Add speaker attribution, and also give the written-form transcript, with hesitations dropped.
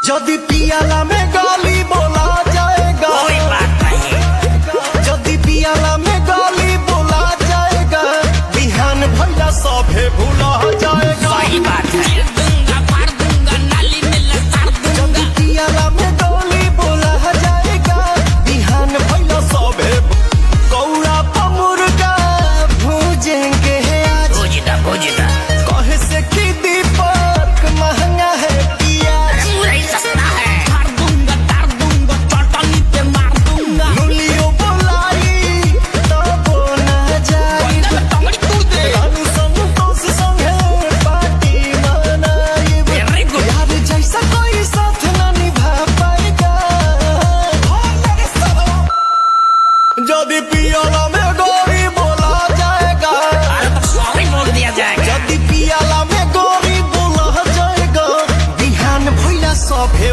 Speaker 1: जदि पियाला में गाली बोला जाएगा,
Speaker 2: कोई बात नहीं।
Speaker 1: जदि पियाला में गाली बोला जाएगा, बिहान भैया सभे भूला जाएगा।
Speaker 2: सही बात है। दूंगा फाड़ दूंगा, नाली में लसाड़ दूंगा।
Speaker 1: जदि पियाला में गाली बोला जाएगा, बिहान भैया सभे कौड़ा मुर्गा भूजेंगे आज।
Speaker 2: भोजदा
Speaker 1: कहे से कि दीपक महंगा है पियाज,
Speaker 2: पूरा सस्ता है। फाड़ दूंगा, तार दूंगा, चटनी पे मार दूंगा।
Speaker 1: लुलियो बोलाई तो बोना जाई,
Speaker 2: टंगड़ी तोड़ दे।
Speaker 1: रानू संतोष संगे पार्टी मनाई।
Speaker 2: Very good।
Speaker 1: यार जैसा कोई साथ न निभा पाएगा, जदि पियाला में गोरी बोला जाएगा,
Speaker 2: अरे तो सॉरी बोल दिया जाएगा।
Speaker 1: जदि पियाला में गोरी बोला जाएगा, बिहान भैया सभे